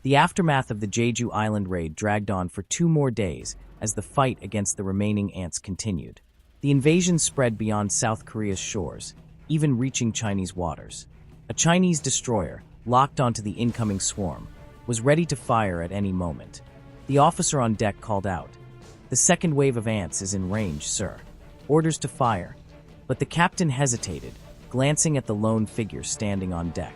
The aftermath of the Jeju Island Raid dragged on for 2 more days as the fight against the remaining ants continued. The invasion spread beyond South Korea's shores, even reaching Chinese waters. A Chinese destroyer, locked onto the incoming swarm, was ready to fire at any moment. The officer on deck called out, "The second wave of ants is in range, sir. Orders to fire." But the captain hesitated, glancing at the lone figure standing on deck.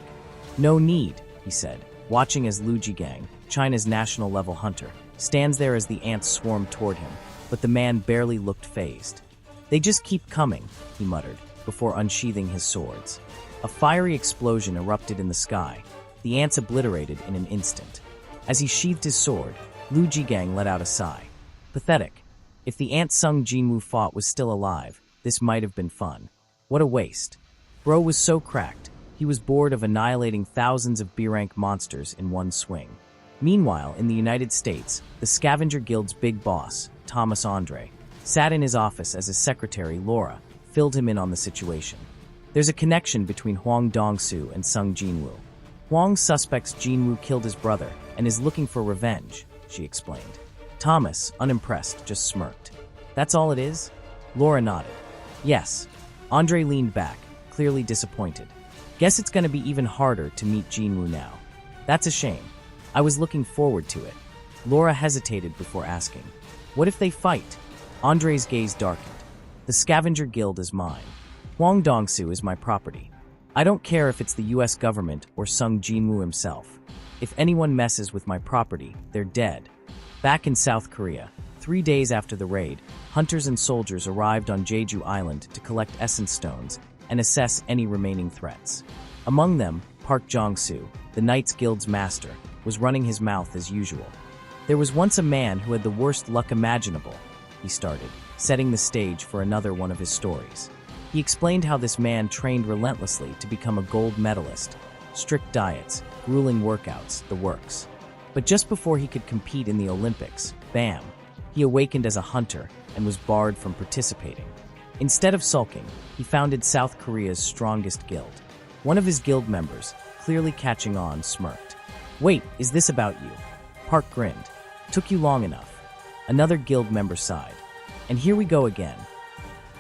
"No need," he said, watching as Lu Jigang, China's national-level hunter, stands there as the ants swarm toward him, but the man barely looked fazed. "They just keep coming," he muttered, before unsheathing his swords. A fiery explosion erupted in the sky, the ants obliterated in an instant. As he sheathed his sword, Lu Jigang let out a sigh. Pathetic. If the ant Sung Jinwoo fought was still alive, this might have been fun. What a waste. Bro was so cracked, he was bored of annihilating thousands of B-rank monsters in one swing. Meanwhile, in the United States, the Scavenger Guild's big boss, Thomas Andre, sat in his office as his secretary, Laura, filled him in on the situation. There's a connection between Hwang Dong-soo and Sung Jinwoo. Hwang suspects Jinwoo killed his brother and is looking for revenge, she explained. Thomas, unimpressed, just smirked. "That's all it is?" Laura nodded. "Yes." Andre leaned back, clearly disappointed. "Guess it's going to be even harder to meet Jinwoo now." "That's a shame. I was looking forward to it." Laura hesitated before asking, "What if they fight?" Andre's gaze darkened. "The Scavenger Guild is mine. Hwang Dong-soo is my property. I don't care if it's the US government or Sung Jinwoo himself. If anyone messes with my property, they're dead." Back in South Korea, 3 days after the raid, hunters and soldiers arrived on Jeju Island to collect essence stones and assess any remaining threats. Among them, Park Jong-soo, the Knights Guild's master, was running his mouth as usual. "There was once a man who had the worst luck imaginable," he started, setting the stage for another one of his stories. He explained how this man trained relentlessly to become a gold medalist, strict diets, grueling workouts, the works. But just before he could compete in the Olympics, bam, he awakened as a hunter and was barred from participating. Instead of sulking, he founded South Korea's strongest guild. One of his guild members, clearly catching on, smirked. "Wait, is this about you?" Park grinned. "Took you long enough." Another guild member sighed. "And here we go again."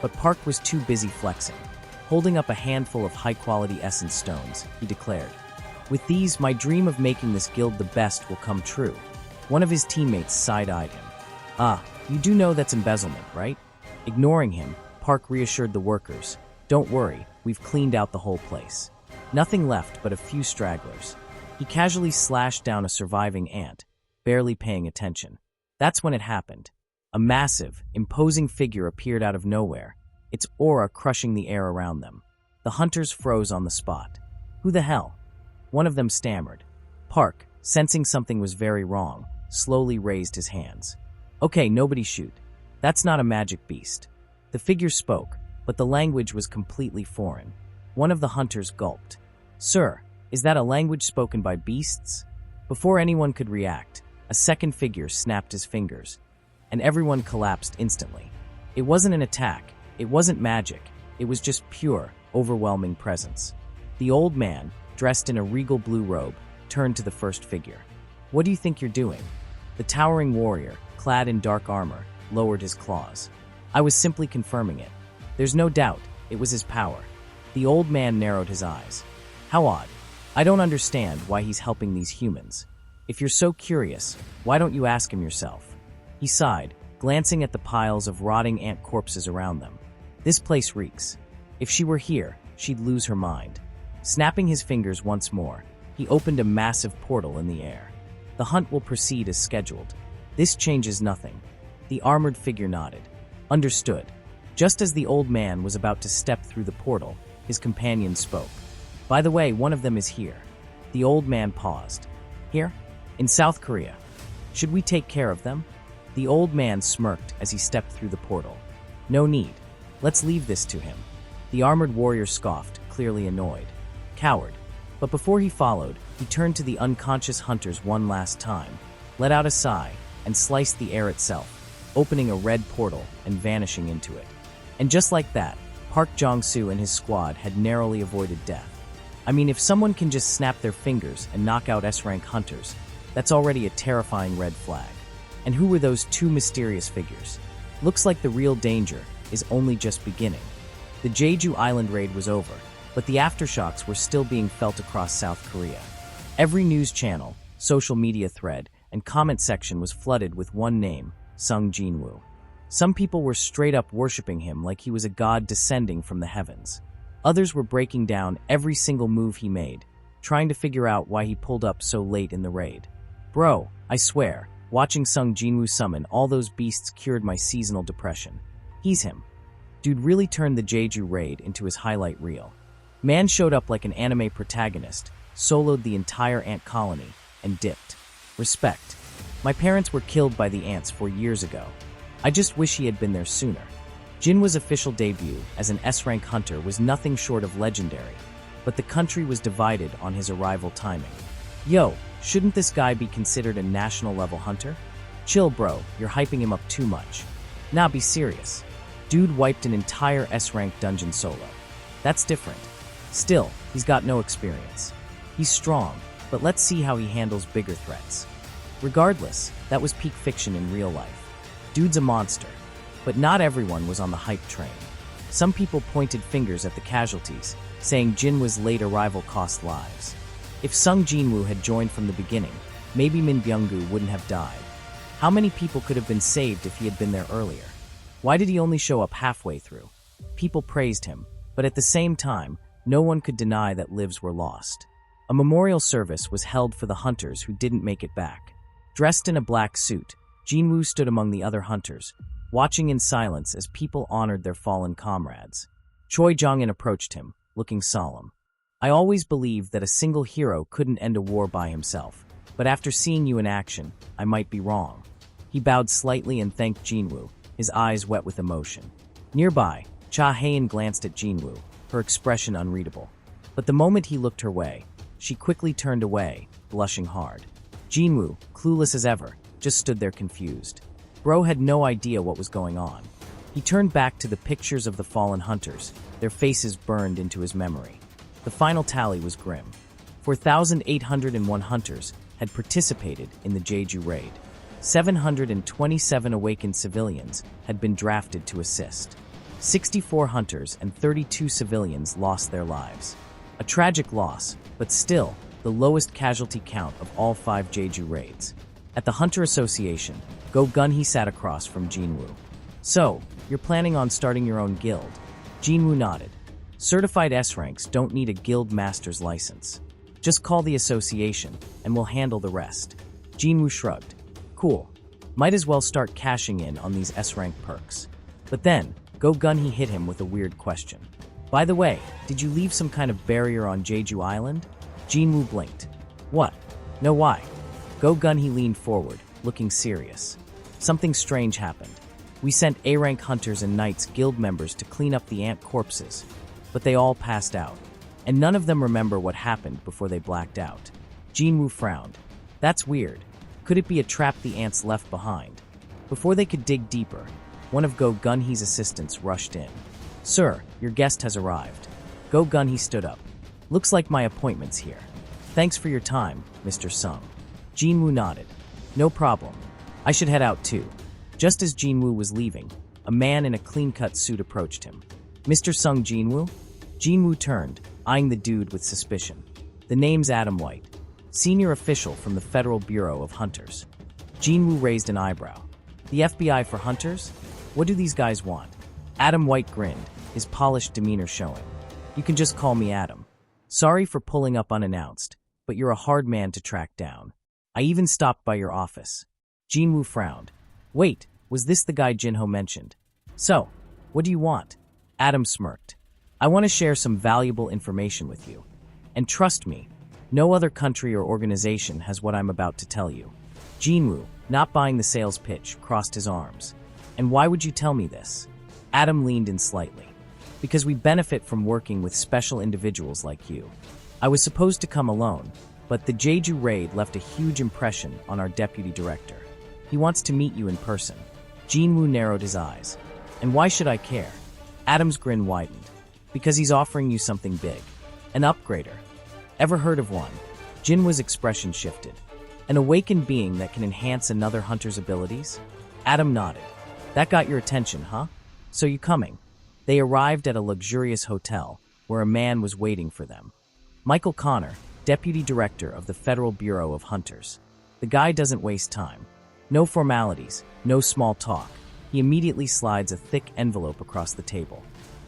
But Park was too busy flexing. Holding up a handful of high-quality essence stones, he declared, "With these, my dream of making this guild the best will come true." One of his teammates side-eyed him. "Ah, you do know that's embezzlement, right?" Ignoring him, Park reassured the workers, "Don't worry, we've cleaned out the whole place. Nothing left but a few stragglers." He casually slashed down a surviving ant, barely paying attention. That's when it happened. A massive, imposing figure appeared out of nowhere, its aura crushing the air around them. The hunters froze on the spot. "Who the hell?" One of them stammered. Park, sensing something was very wrong, slowly raised his hands. "Okay, nobody shoot. That's not a magic beast." The figure spoke, but the language was completely foreign. One of the hunters gulped. "Sir, is that a language spoken by beasts?" Before anyone could react, a second figure snapped his fingers, and everyone collapsed instantly. It wasn't an attack, it wasn't magic, it was just pure, overwhelming presence. The old man, dressed in a regal blue robe, turned to the first figure. "What do you think you're doing?" The towering warrior, clad in dark armor, lowered his claws. "I was simply confirming it. There's no doubt, it was his power." The old man narrowed his eyes. "How odd. I don't understand why he's helping these humans. If you're so curious, why don't you ask him yourself?" He sighed, glancing at the piles of rotting ant corpses around them. "This place reeks. If she were here, she'd lose her mind." Snapping his fingers once more, he opened a massive portal in the air. "The hunt will proceed as scheduled. This changes nothing." The armored figure nodded. "Understood." Just as the old man was about to step through the portal, his companion spoke. "By the way, one of them is here." The old man paused. "Here? In South Korea. Should we take care of them?" The old man smirked as he stepped through the portal. "No need. Let's leave this to him." The armored warrior scoffed, clearly annoyed. "Coward." But before he followed, he turned to the unconscious hunters one last time, let out a sigh, and sliced the air itself, opening a red portal and vanishing into it. And just like that, Park Jong-soo and his squad had narrowly avoided death. I mean, if someone can just snap their fingers and knock out S-rank hunters, That's already a terrifying red flag. And who were those two mysterious figures? Looks like the real danger is only just beginning. The Jeju Island Raid was over, but the aftershocks were still being felt across South Korea. Every news channel, social media thread, and comment section was flooded with one name, Sung Jinwoo. Some people were straight up worshipping him like he was a god descending from the heavens. Others were breaking down every single move he made, trying to figure out why he pulled up so late in the raid. Bro, I swear, watching Sung Jinwoo summon all those beasts cured my seasonal depression. He's him. Dude really turned the Jeju Raid into his highlight reel. Man showed up like an anime protagonist, soloed the entire ant colony, and dipped. Respect. My parents were killed by the ants 4 years ago. I just wish he had been there sooner. Jinwoo's official debut as an S-rank hunter was nothing short of legendary, but the country was divided on his arrival timing. Yo, shouldn't this guy be considered a national-level hunter? Chill, bro, you're hyping him up too much. Nah, be serious. Dude wiped an entire S-rank dungeon solo. That's different. Still, he's got no experience. He's strong, but let's see how he handles bigger threats. Regardless, that was peak fiction in real life. Dude's a monster. But not everyone was on the hype train. Some people pointed fingers at the casualties, saying Jinwoo's late arrival cost lives. If Sung Jinwoo had joined from the beginning, maybe Min Byung-gu wouldn't have died. How many people could have been saved if he had been there earlier? Why did he only show up halfway through? People praised him, but at the same time, no one could deny that lives were lost. A memorial service was held for the hunters who didn't make it back. Dressed in a black suit, Jinwoo stood among the other hunters, watching in silence as people honored their fallen comrades. Choi Jong-in approached him, looking solemn. I always believed that a single hero couldn't end a war by himself, but after seeing you in action, I might be wrong. He bowed slightly and thanked Jinwoo, his eyes wet with emotion. Nearby, Cha Hae-in glanced at Jinwoo, her expression unreadable. But the moment he looked her way, she quickly turned away, blushing hard. Jinwoo, clueless as ever, just stood there confused. Bro had no idea what was going on. He turned back to the pictures of the fallen hunters, their faces burned into his memory. The final tally was grim. 4,801 hunters had participated in the Jeju Raid. 727 awakened civilians had been drafted to assist. 64 hunters and 32 civilians lost their lives. A tragic loss, but still the lowest casualty count of all 5 Jeju Raids. At the Hunter Association, Go Gun-hee sat across from Jinwoo. So, you're planning on starting your own guild? Jinwoo nodded. Certified S-ranks don't need a guild master's license. Just call the association, and we'll handle the rest. Jinwoo shrugged. Cool. Might as well start cashing in on these S-rank perks. But then, Go Gun-hee hit him with a weird question. By the way, did you leave some kind of barrier on Jeju Island? Jinwoo blinked. What? No, why? Go Gun-hee leaned forward, looking serious. Something strange happened. We sent A-rank hunters and knights guild members to clean up the ant corpses, but they all passed out, and none of them remember what happened before they blacked out. Jinwoo frowned. That's weird. Could it be a trap the ants left behind? Before they could dig deeper, one of Go Gun-hee's assistants rushed in. Sir, your guest has arrived. Go Gun-hee stood up. Looks like my appointment's here. Thanks for your time, Mr. Sung. Jinwoo nodded. No problem. I should head out too. Just as Jinwoo was leaving, a man in a clean-cut suit approached him. Mr. Sung Jinwoo? Jinwoo turned, eyeing the dude with suspicion. The name's Adam White, senior official from the Federal Bureau of Hunters. Jinwoo raised an eyebrow. The FBI for hunters? What do these guys want? Adam White grinned, his polished demeanor showing. You can just call me Adam. Sorry for pulling up unannounced, but you're a hard man to track down. I even stopped by your office. Jinwoo frowned. Wait, was this the guy Jinho mentioned? So, what do you want? Adam smirked. I want to share some valuable information with you. And trust me, no other country or organization has what I'm about to tell you. Jinwoo, not buying the sales pitch, crossed his arms. And why would you tell me this? Adam leaned in slightly. Because we benefit from working with special individuals like you. I was supposed to come alone, but the Jeju Raid left a huge impression on our deputy director. He wants to meet you in person. Jinwoo narrowed his eyes. And why should I care? Adam's grin widened. Because he's offering you something big. An upgrader. Ever heard of one? Jinwoo's expression shifted. An awakened being that can enhance another hunter's abilities? Adam nodded. That got your attention, huh? So you coming? They arrived at a luxurious hotel where a man was waiting for them. Michael Connor, Deputy Director of the Federal Bureau of Hunters. The guy doesn't waste time. No formalities, no small talk. He immediately slides a thick envelope across the table.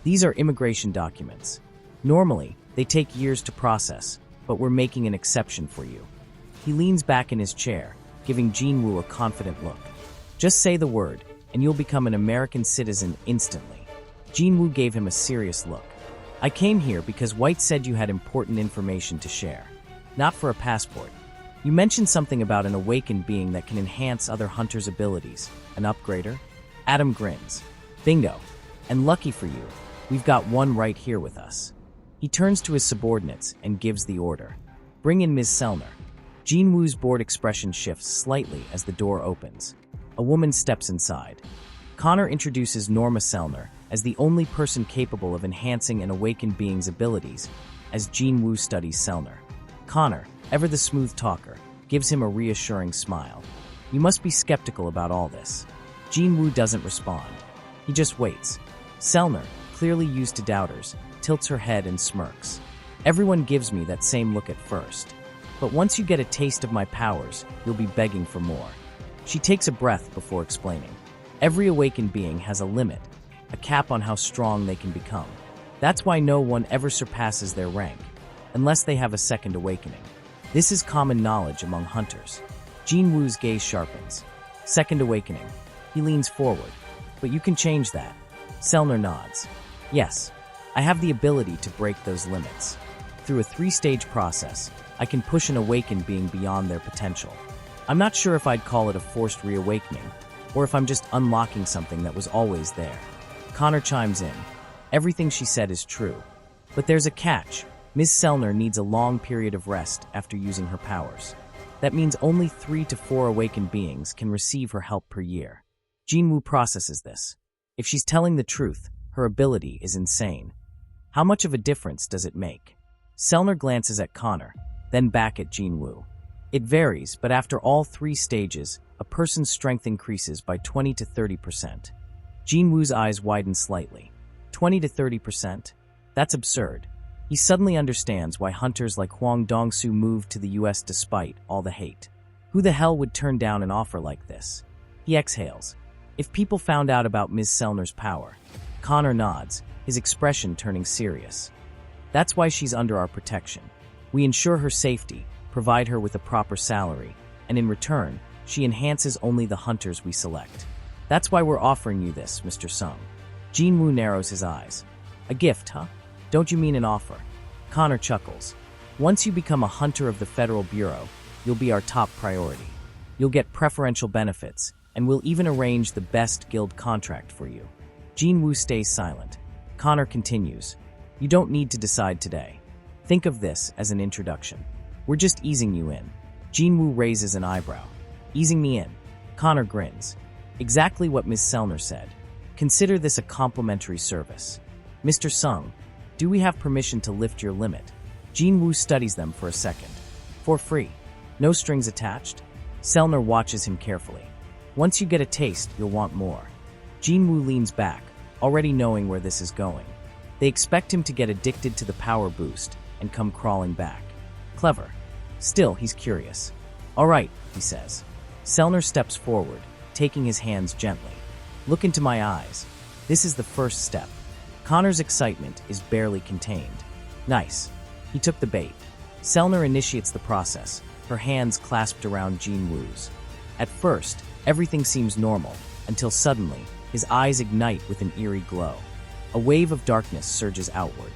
These are immigration documents. Normally, they take years to process, but we're making an exception for you. He leans back in his chair, giving Jinwoo a confident look. Just say the word, and you'll become an American citizen instantly. Jinwoo gave him a serious look. I came here because White said you had important information to share. Not for a passport. You mentioned something about an awakened being that can enhance other hunters' abilities. An upgrader? Adam grins. Bingo. And lucky for you, we've got one right here with us. He turns to his subordinates and gives the order. Bring in Ms. Selner. Jinwoo's bored expression shifts slightly as the door opens. A woman steps inside. Connor introduces Norma Selner as the only person capable of enhancing an awakened being's abilities, as Jinwoo studies Selner. Connor, ever the smooth talker, gives him a reassuring smile. You must be skeptical about all this. Jinwoo doesn't respond. He just waits. Selner, clearly used to doubters, tilts her head and smirks. Everyone gives me that same look at first. But once you get a taste of my powers, you'll be begging for more. She takes a breath before explaining. Every awakened being has a limit, a cap on how strong they can become. That's why no one ever surpasses their rank, unless they have a second awakening. This is common knowledge among hunters. Jinwoo's gaze sharpens. Second awakening. He leans forward. But you can change that. Selner nods. Yes, I have the ability to break those limits. Through a 3-stage process, I can push an awakened being beyond their potential. I'm not sure if I'd call it a forced reawakening, or if I'm just unlocking something that was always there. Connor chimes in. Everything she said is true. But there's a catch. Ms. Selner needs a long period of rest after using her powers. That means only 3 to 4 awakened beings can receive her help per year. Jinwoo processes this. If she's telling the truth, her ability is insane. How much of a difference does it make? Selner glances at Connor, then back at Jinwoo. It varies, but after all 3 stages, a person's strength increases by 20 to 30%. Jinwoo's eyes widen slightly. 20 to 30%? That's absurd. He suddenly understands why hunters like Hwang Dong-soo moved to the US despite all the hate. Who the hell would turn down an offer like this? He exhales. If people found out about Ms. Selner's power. Connor nods, his expression turning serious. That's why she's under our protection. We ensure her safety, provide her with a proper salary, and in return, she enhances only the hunters we select. That's why we're offering you this, Mr. Sung. Jinwoo narrows his eyes. A gift, huh? Don't you mean an offer? Connor chuckles. Once you become a hunter of the Federal Bureau, you'll be our top priority. You'll get preferential benefits, and we'll even arrange the best guild contract for you. Jinwoo stays silent. Connor continues. You don't need to decide today. Think of this as an introduction. We're just easing you in. Jinwoo raises an eyebrow. Easing me in. Connor grins. Exactly what Ms. Selner said. Consider this a complimentary service. Mr. Sung, do we have permission to lift your limit? Jinwoo studies them for a second. For free. No strings attached? Selner watches him carefully. Once you get a taste, you'll want more. Jinwoo leans back, already knowing where this is going. They expect him to get addicted to the power boost and come crawling back. Clever. Still, he's curious. All right, he says. Selner steps forward, taking his hands gently. Look into my eyes. This is the first step. Connor's excitement is barely contained. Nice. He took the bait. Selner initiates the process, her hands clasped around Jinwoo's. At first, everything seems normal, until suddenly, his eyes ignite with an eerie glow. A wave of darkness surges outward.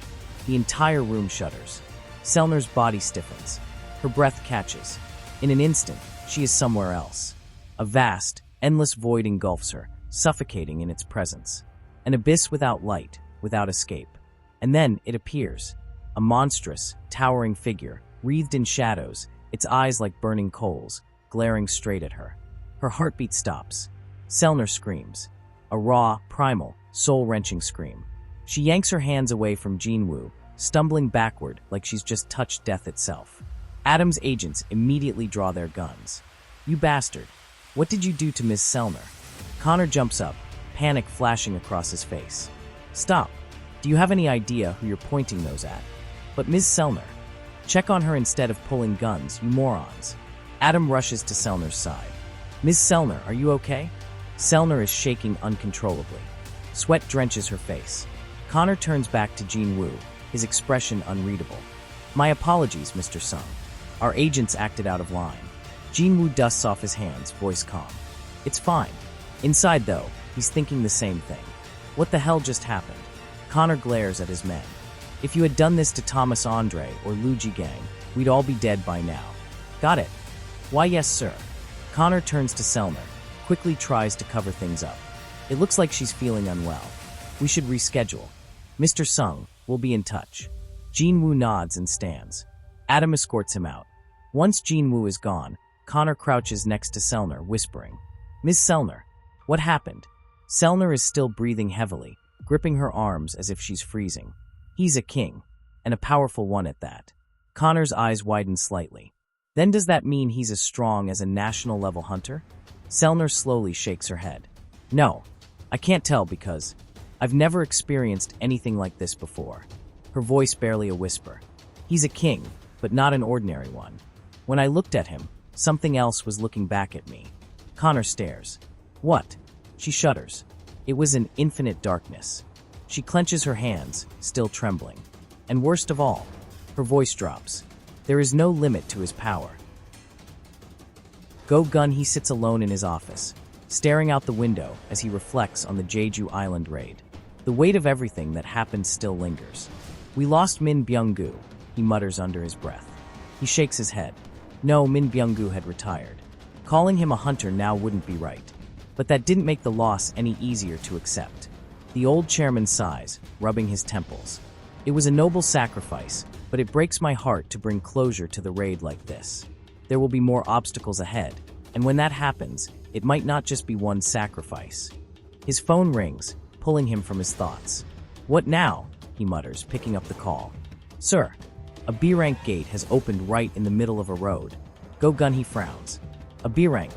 The entire room shudders. Selner's body stiffens. Her breath catches. In an instant, she is somewhere else. A vast, endless void engulfs her, suffocating in its presence. An abyss without light, without escape. And then it appears. A monstrous, towering figure, wreathed in shadows, its eyes like burning coals, glaring straight at her. Her heartbeat stops. Selner screams. A raw, primal, soul-wrenching scream. She yanks her hands away from Jinwoo, stumbling backward like she's just touched death itself. Adam's agents immediately draw their guns. You bastard. What did you do to Ms. Selner? Connor jumps up, panic flashing across his face. Stop. Do you have any idea who you're pointing those at? But Ms. Selner. Check on her instead of pulling guns, you morons. Adam rushes to Selner's side. Ms. Selner, are you okay? Selner is shaking uncontrollably. Sweat drenches her face. Connor turns back to Jinwoo, his expression unreadable. My apologies, Mr. Sung. Our agents acted out of line. Jinwoo dusts off his hands, voice calm. It's fine. Inside, though, he's thinking the same thing. What the hell just happened? Connor glares at his men. If you had done this to Thomas Andre or Luigi Gang, we'd all be dead by now. Got it? Why, yes, sir. Connor turns to Selner, quickly tries to cover things up. It looks like she's feeling unwell. We should reschedule. Mr. Sung, we'll be in touch. Jinwoo nods and stands. Adam escorts him out. Once Jinwoo is gone, Connor crouches next to Selner, whispering, Ms. Selner, what happened? Selner is still breathing heavily, gripping her arms as if she's freezing. He's a king, and a powerful one at that. Connor's eyes widen slightly. Then does that mean he's as strong as a national-level hunter? Selner slowly shakes her head. No, I can't tell because I've never experienced anything like this before. Her voice barely a whisper. He's a king, but not an ordinary one. When I looked at him, something else was looking back at me. Connor stares. What? She shudders. It was an infinite darkness. She clenches her hands, still trembling. And worst of all, her voice drops. There is no limit to his power. Go-Gun he sits alone in his office, staring out the window as he reflects on the Jeju Island Raid. The weight of everything that happened still lingers. We lost Min Byung-gu, he mutters under his breath. He shakes his head. No, Min Byung-gu had retired. Calling him a hunter now wouldn't be right. But that didn't make the loss any easier to accept. The old chairman sighs, rubbing his temples. It was a noble sacrifice, but it breaks my heart to bring closure to the raid like this. There will be more obstacles ahead, and when that happens, it might not just be one sacrifice. His phone rings, pulling him from his thoughts. What now? He mutters, picking up the call. Sir, a B-rank gate has opened right in the middle of a road. Go-Gun he frowns. A B-rank.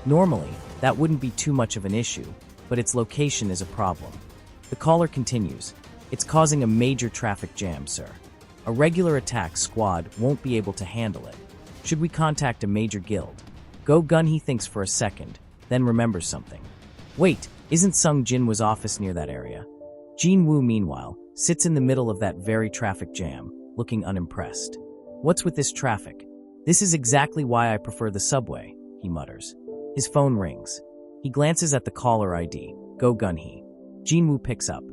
Normally, that wouldn't be too much of an issue, but its location is a problem. The caller continues. It's causing a major traffic jam, sir. A regular attack squad won't be able to handle it. Should we contact a major guild? Go-Gun he thinks for a second, then remembers something. Wait, isn't Sung Jinwoo's office near that area? Jinwoo, meanwhile, sits in the middle of that very traffic jam, looking unimpressed. What's with this traffic? This is exactly why I prefer the subway, he mutters. His phone rings. He glances at the caller ID, Go-Gun he. Jinwoo picks up.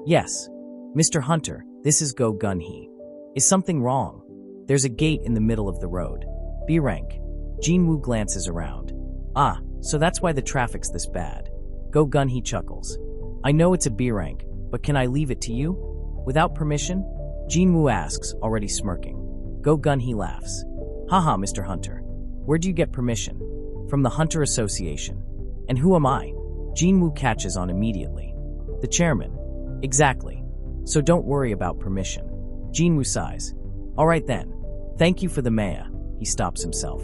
Yes. Mr. Hunter, this is Go-Gun he. Is something wrong? There's a gate in the middle of the road. B-rank. Jinwoo glances around. Ah, so that's why the traffic's this bad. Go-Gun he chuckles. I know it's a B-rank, but can I leave it to you? Without permission? Jinwoo asks, already smirking. Go-Gun he laughs. Haha, Mr. Hunter. Where'd you get permission? From the Hunter Association. And who am I? Jinwoo catches on immediately. The chairman. Exactly. So don't worry about permission. Jinwoo sighs. All right then. Thank you for the Maya. He stops himself.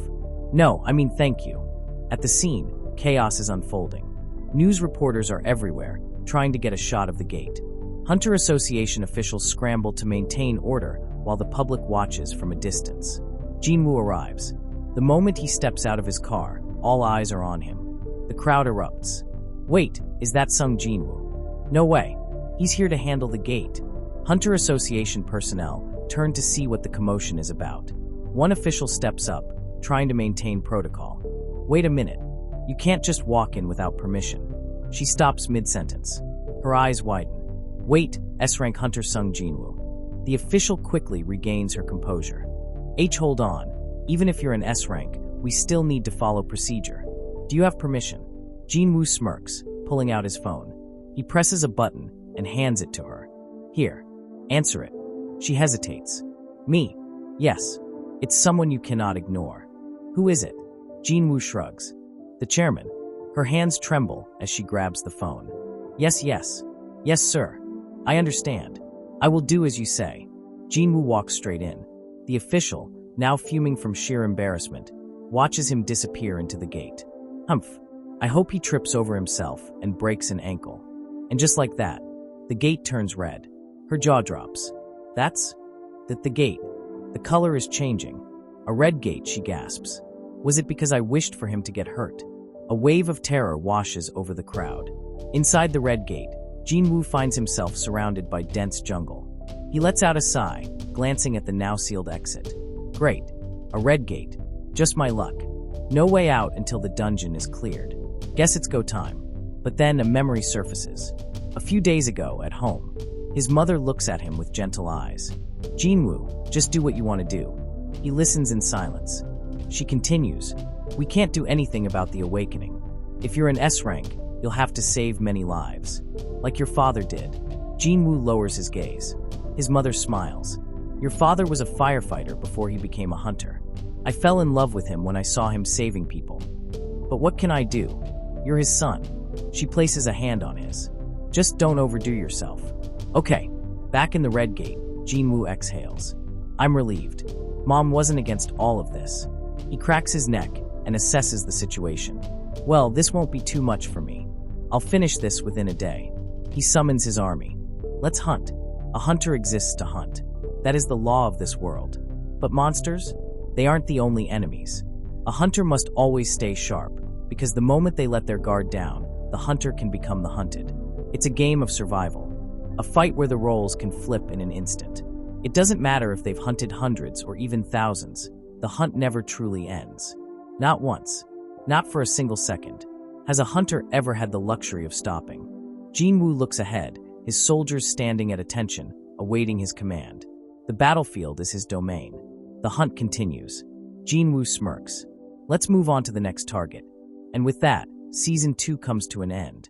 No, I mean thank you. At the scene, chaos is unfolding. News reporters are everywhere, trying to get a shot of the gate. Hunter Association officials scramble to maintain order while the public watches from a distance. Jinwoo arrives. The moment he steps out of his car, all eyes are on him. The crowd erupts. Wait, is that Sung Jinwoo? No way. He's here to handle the gate. Hunter Association personnel turn to see what the commotion is about. One official steps up, trying to maintain protocol. Wait a minute. You can't just walk in without permission. She stops mid-sentence. Her eyes widen. Wait, S-rank Hunter Sung Jinwoo. The official quickly regains her composure. Hold on. Even if you're an S-rank, we still need to follow procedure. Do you have permission? Jinwoo smirks, pulling out his phone. He presses a button and hands it to her. Here, answer it. She hesitates. Me? Yes. It's someone you cannot ignore. Who is it? Jinwoo shrugs. The chairman. Her hands tremble as she grabs the phone. Yes. Yes, sir. I understand. I will do as you say. Jinwoo walks straight in. The official, now fuming from sheer embarrassment, watches him disappear into the gate. Humph. I hope he trips over himself and breaks an ankle. And just like that, the gate turns red. Her jaw drops. That's the gate. The color is changing. A red gate, she gasps. Was it because I wished for him to get hurt? A wave of terror washes over the crowd. Inside the red gate, Jinwoo finds himself surrounded by dense jungle. He lets out a sigh, glancing at the now sealed exit. Great. A red gate. Just my luck. No way out until the dungeon is cleared. Guess it's go time. But then a memory surfaces. A few days ago, at home, his mother looks at him with gentle eyes. Jinwoo, just do what you want to do. He listens in silence. She continues, we can't do anything about the awakening. If you're an S rank, you'll have to save many lives. Like your father did. Jinwoo lowers his gaze. His mother smiles. Your father was a firefighter before he became a hunter. I fell in love with him when I saw him saving people. But what can I do? You're his son. She places a hand on his. Just don't overdo yourself. Okay, back in the red gate, Jinwoo exhales. I'm relieved. Mom wasn't against all of this. He cracks his neck and assesses the situation. Well, this won't be too much for me. I'll finish this within a day. He summons his army. Let's hunt. A hunter exists to hunt. That is the law of this world. But monsters? They aren't the only enemies. A hunter must always stay sharp, because the moment they let their guard down, the hunter can become the hunted. It's a game of survival. A fight where the roles can flip in an instant. It doesn't matter if they've hunted hundreds or even thousands. The hunt never truly ends. Not once. Not for a single second. Has a hunter ever had the luxury of stopping? Jinwoo looks ahead, his soldiers standing at attention, awaiting his command. The battlefield is his domain. The hunt continues. Jinwoo smirks. Let's move on to the next target. And with that, Season 2 comes to an end.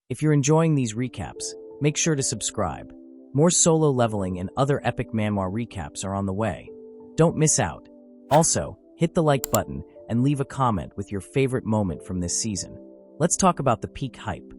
If you're enjoying these recaps, make sure to subscribe. More solo leveling and other epic manhwa recaps are on the way. Don't miss out. Also, hit the like button and leave a comment with your favorite moment from this season. Let's talk about the peak hype.